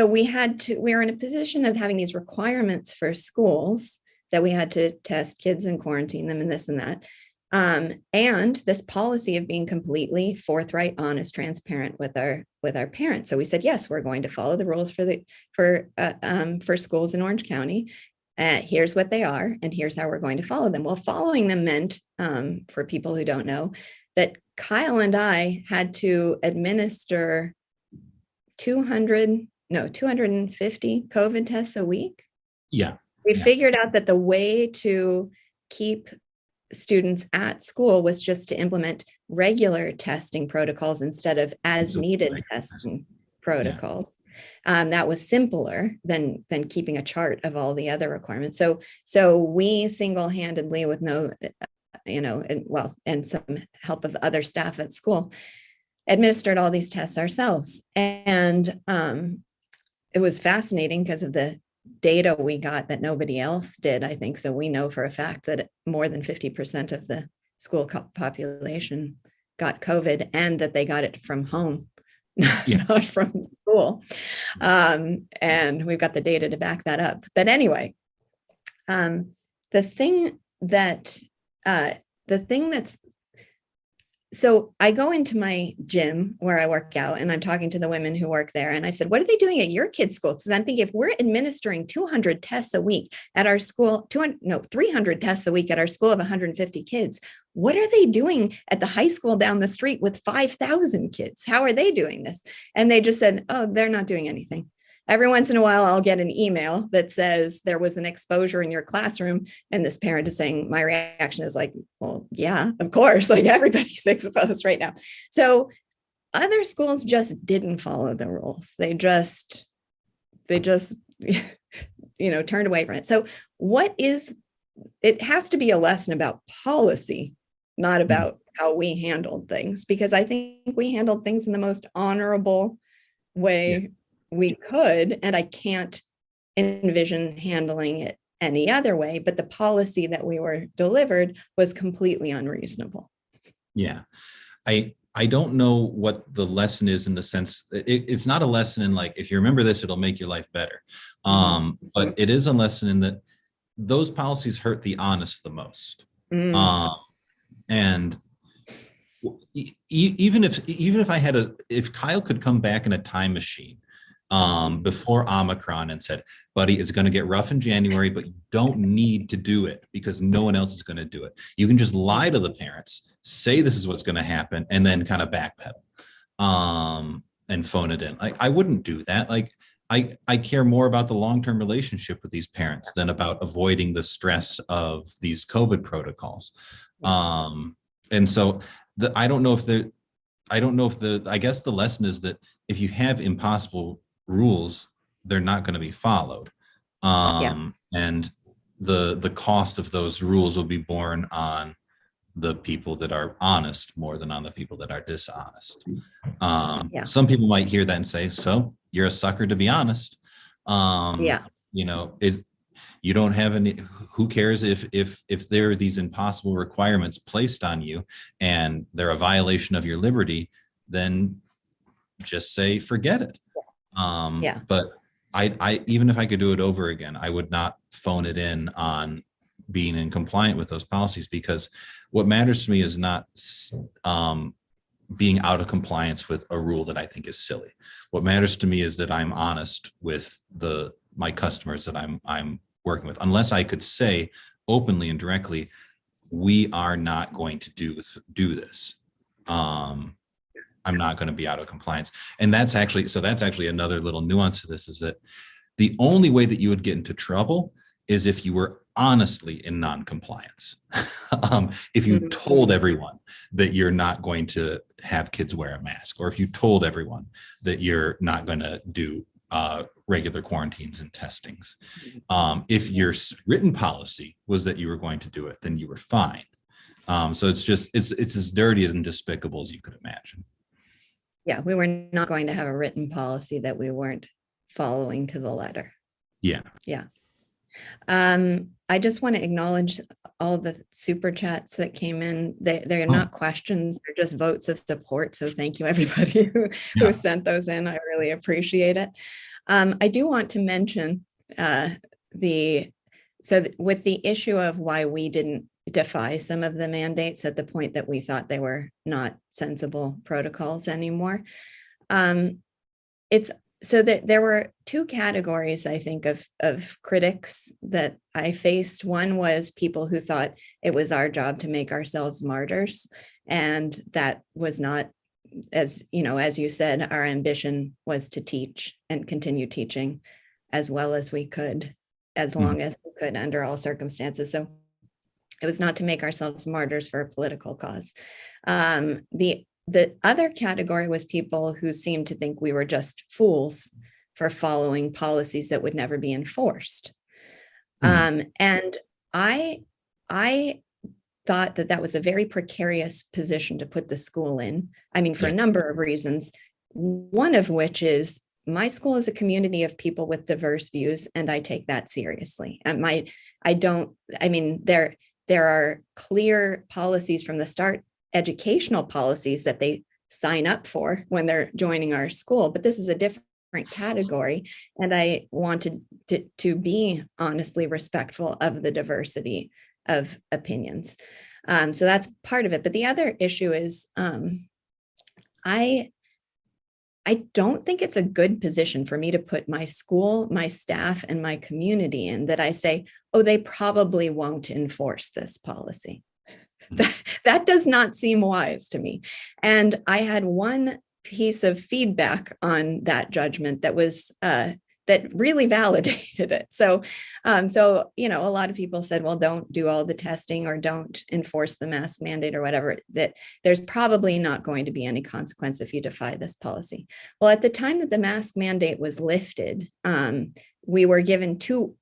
we were in a position of having these requirements for schools that we had to test kids and quarantine them and this and that. And this policy of being completely forthright, honest, transparent with our parents. So we said, yes, we're going to follow the rules for schools in Orange County. Here's what they are, and here's how we're going to follow them. Well, following them meant, for people who don't know, that Kyle and I had to administer 250 COVID tests a week. Yeah. We figured out that the way to keep students at school was just to implement regular testing protocols instead of as needed testing protocols. That was simpler than keeping a chart of all the other requirements. So we single-handedly, with no, and some help of other staff at school, administered all these tests ourselves. And it was fascinating because of the data we got that nobody else did, I think. So we know for a fact that more than 50% of the school population got COVID, and that they got it from home, not from school. And we've got the data to back that up. But anyway, the thing that's, so I go into my gym where I work out, and I'm talking to the women who work there. And I said, what are they doing at your kids' school? Because I'm thinking, if we're administering 200 tests a week at our school, 300 tests a week at our school of 150 kids, what are they doing at the high school down the street with 5,000 kids? How are they doing this? And they just said, oh, they're not doing anything. Every once in a while, I'll get an email that says there was an exposure in your classroom. And this parent is saying, my reaction is like, well, yeah, of course, like everybody's exposed right now. So other schools just didn't follow the rules. They just, turned away from it. So it has to be a lesson about policy, not about how we handled things, because I think we handled things in the most honorable way we could, and I can't envision handling it any other way, but the policy that we were delivered was completely unreasonable. Yeah. I don't know what the lesson is, in the sense it's not a lesson in like, if you remember this, it'll make your life better. But it is a lesson in that those policies hurt the honest the most. And even if if Kyle could come back in a time machine before Omicron and said, buddy, it's going to get rough in January, but you don't need to do it because no one else is going to do it. You can just lie to the parents, say this is what's going to happen, and then kind of backpedal and phone it in. I wouldn't do that. Like, I care more about the long-term relationship with these parents than about avoiding the stress of these COVID protocols. And so I guess the lesson is that if you have impossible rules, they're not going to be followed. And the cost of those rules will be borne on the people that are honest more than on the people that are dishonest. Some people might hear that and say, so you're a sucker to be honest. You don't have any, who cares if there are these impossible requirements placed on you and they're a violation of your liberty, then just say, forget it. But I even if I could do it over again, I would not phone it in on being in compliant with those policies, because what matters to me is not being out of compliance with a rule that I think is silly. What matters to me is that I'm honest with my customers that I'm working with. Unless I could say openly and directly, we are not going to do this, I'm not going to be out of compliance. And that's actually another little nuance to this, is that the only way that you would get into trouble is if you were honestly in non-compliance. If you told everyone that you're not going to have kids wear a mask, or if you told everyone that you're not going to do regular quarantines and testings. If your written policy was that you were going to do it, then you were fine. So it's as dirty and despicable as you could imagine. Yeah, we were not going to have a written policy that we weren't following to the letter. Yeah. Yeah. I just want to acknowledge all the super chats that came in. They're not questions, they're just votes of support. So thank you, everybody who sent those in. I really appreciate it. I do want to mention with the issue of why we didn't defy some of the mandates at the point that we thought they were not sensible protocols anymore. It's so that there were two categories, I think, of critics that I faced. One was people who thought it was our job to make ourselves martyrs. And that was not, as you said, our ambition was to teach and continue teaching as well as we could, as long as we could under all circumstances. So it was not to make ourselves martyrs for a political cause. The other category was people who seemed to think we were just fools for following policies that would never be enforced. And I thought that was a very precarious position to put the school in. I mean, for a number of reasons, one of which is my school is a community of people with diverse views, and I take that seriously. There are clear policies from the start, educational policies that they sign up for when they're joining our school, but this is a different category. And I wanted to be honestly respectful of the diversity of opinions. So that's part of it. But the other issue is I don't think it's a good position for me to put my school, my staff, and my community in, that I say, oh, they probably won't enforce this policy. That does not seem wise to me. And I had one piece of feedback on that judgment that was that really validated it. So a lot of people said, well, don't do all the testing or don't enforce the mask mandate or whatever, that there's probably not going to be any consequence if you defy this policy. Well, at the time that the mask mandate was lifted, we were given two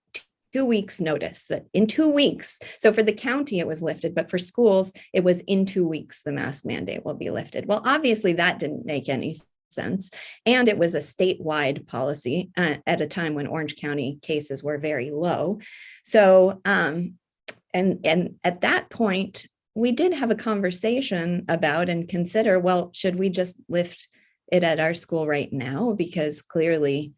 weeks notice that in 2 weeks. So for the county, it was lifted, but for schools, it was in 2 weeks, the mask mandate will be lifted. Well, obviously that didn't make any sense. And it was a statewide policy at a time when Orange County cases were very low. So, and at that point, we did have a conversation about and consider, well, should we just lift it at our school right now? Because clearly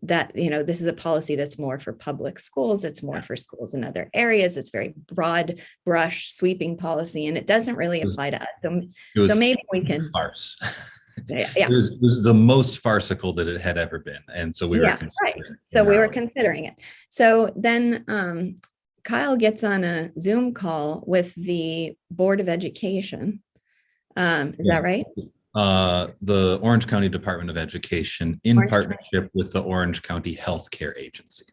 that, this is a policy that's more for public schools. It's more for schools in other areas. It's very broad brush sweeping policy, and it doesn't really apply to us. So maybe we can. Farce. Yeah. It was the most farcical that it had ever been. And so we were considering right. So we were considering it. So then Kyle gets on a Zoom call with the Board of Education. Is that right? The Orange County Department of Education in partnership with the Orange County Healthcare Agency.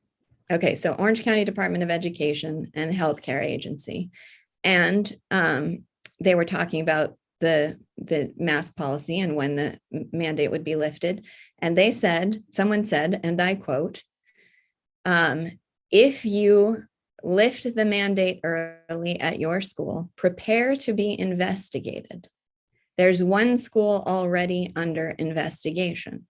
Okay, so Orange County Department of Education and Healthcare Agency. And they were talking about the mask policy and when the mandate would be lifted. And someone said, and I quote, if you lift the mandate early at your school, prepare to be investigated. There's one school already under investigation.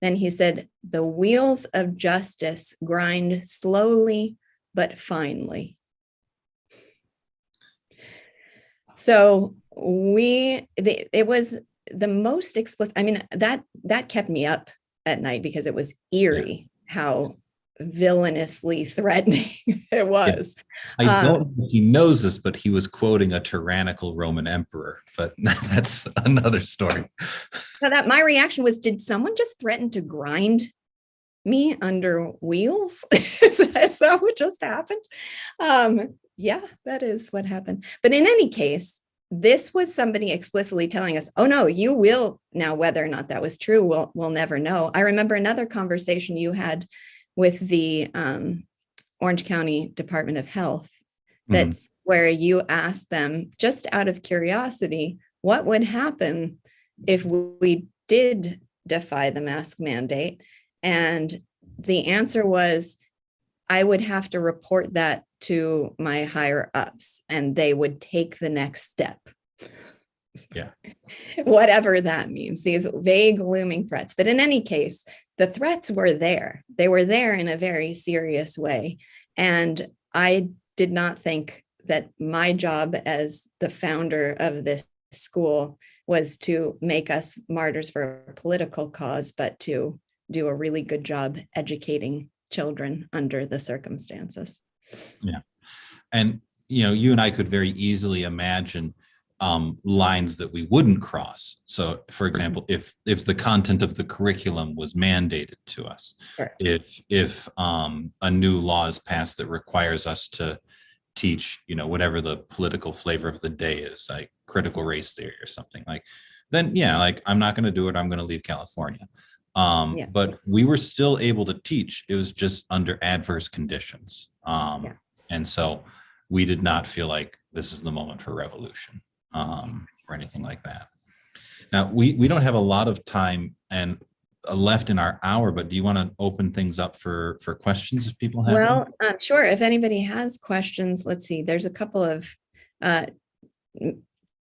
Then he said, the wheels of justice grind slowly but finely. So it was the most explicit. I mean, that kept me up at night because it was eerie how villainously threatening it was. I don't know if he knows this, but he was quoting a tyrannical Roman emperor, but that's another story. So that my reaction was, did someone just threaten to grind me under wheels? Is that what just happened? Yeah, that is what happened. But in any case, this was somebody explicitly telling us, oh no, you will. Now, whether or not that was true, we'll never know. I remember another conversation you had with the Orange County Department of Health, that's where you asked them, just out of curiosity, what would happen if we did defy the mask mandate? And the answer was, I would have to report that to my higher ups and they would take the next step. Yeah. Whatever that means, these vague looming threats. But in any case, the threats were there. They were there in a very serious way. And I did not think that my job as the founder of this school was to make us martyrs for a political cause, but to do a really good job educating children under the circumstances. Yeah. And, you and I could very easily imagine lines that we wouldn't cross. So, for example, if the content of the curriculum was mandated to us, Sure. if a new law is passed that requires us to teach, whatever the political flavor of the day is, like critical race theory or something, like, then yeah, like I'm not going to do it. I'm going to leave California. But we were still able to teach. It was just under adverse conditions. And so we did not feel like this is the moment for revolution or anything like that. Now, we don't have a lot of time and left in our hour, but do you want to open things up for questions if people have them? Well, sure. If anybody has questions, let's see. There's a couple of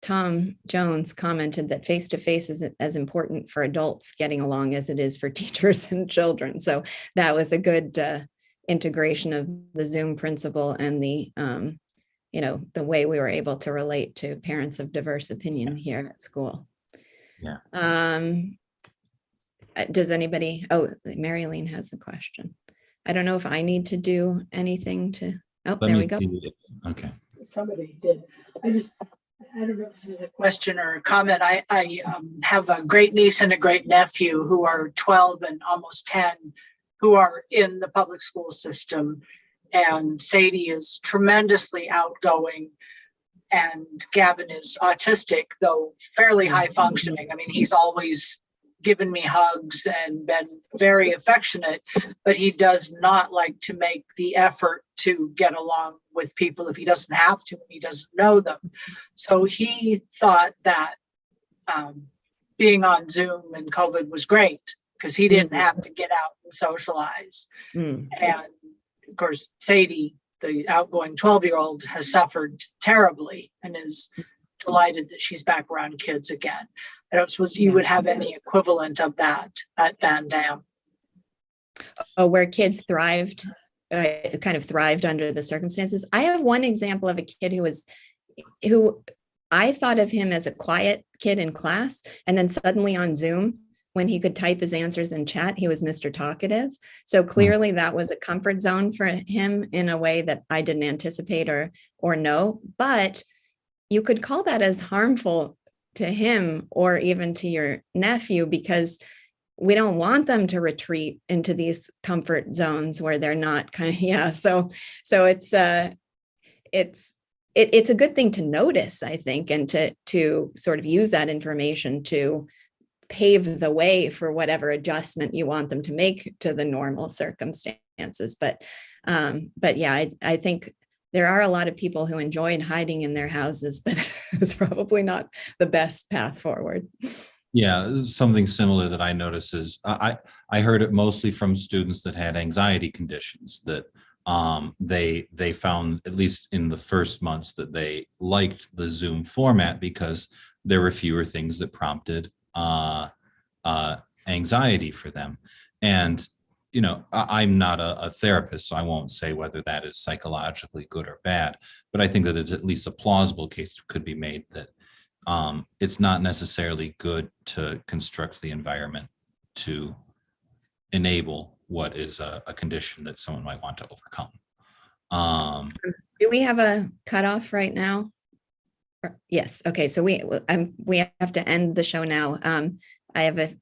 Tom Jones commented that face-to-face is as important for adults getting along as it is for teachers and children. So that was a good integration of the Zoom principle and the, the way we were able to relate to parents of diverse opinion here at school. Yeah. Does anybody, Marilyn has a question. I don't know if I need to do anything to, there we go. Okay. Somebody did. I don't know if this is a question or a comment. I have a great niece and a great nephew who are 12 and almost 10 who are in the public school system. And Sadie is tremendously outgoing and Gavin is autistic, though fairly high functioning. I mean, he's always given me hugs and been very affectionate, but he does not like to make the effort to get along with people if he doesn't have to and he doesn't know them. So he thought that being on Zoom and COVID was great because he didn't have to get out and socialize. And of course, Sadie, the outgoing 12-year-old, has suffered terribly and is delighted that she's back around kids again. I don't suppose you would have any equivalent of that at VanDamme. Oh, where kids thrived, kind of thrived under the circumstances. I have one example of a kid who I thought of him as a quiet kid in class, and then suddenly on Zoom, when he could type his answers in chat, he was Mr. Talkative. So clearly that was a comfort zone for him in a way that I didn't anticipate or know. But you could call that as harmful to him or even to your nephew, because we don't want them to retreat into these comfort zones where they're not kind of, So it's a good thing to notice, I think, and to sort of use that information to pave the way for whatever adjustment you want them to make to the normal circumstances. But yeah, I think there are a lot of people who enjoyed hiding in their houses, but it's probably not the best path forward. Yeah, something similar that I notice is I heard it mostly from students that had anxiety conditions that they found, at least in the first months, that they liked the Zoom format because there were fewer things that prompted anxiety for them. And I'm not a therapist, so I won't say whether that is psychologically good or bad, but I think that it's at least a plausible case could be made that it's not necessarily good to construct the environment to enable what is a condition that someone might want to overcome. Do we have a cutoff right now? Yes. Okay. So we have to end the show now. I have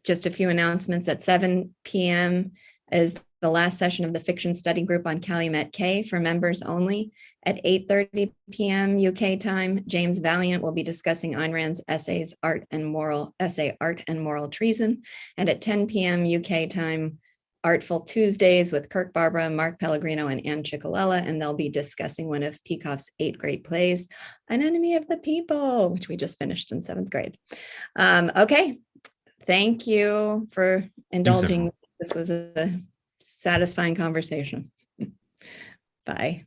just a few announcements. At 7 p.m. is the last session of the fiction study group on Calumet K for members only. At 8:30 p.m. UK time, James Valiant will be discussing Ayn Rand's Art and Moral Treason. And at 10 p.m. UK time, Artful Tuesdays with Kirk Barbara, Mark Pellegrino, and Ann Ciccolella, and they'll be discussing one of Peikoff's 8 great plays, An Enemy of the People, which we just finished in 7th grade. Okay, thank you for indulging. This was a satisfying conversation. Bye.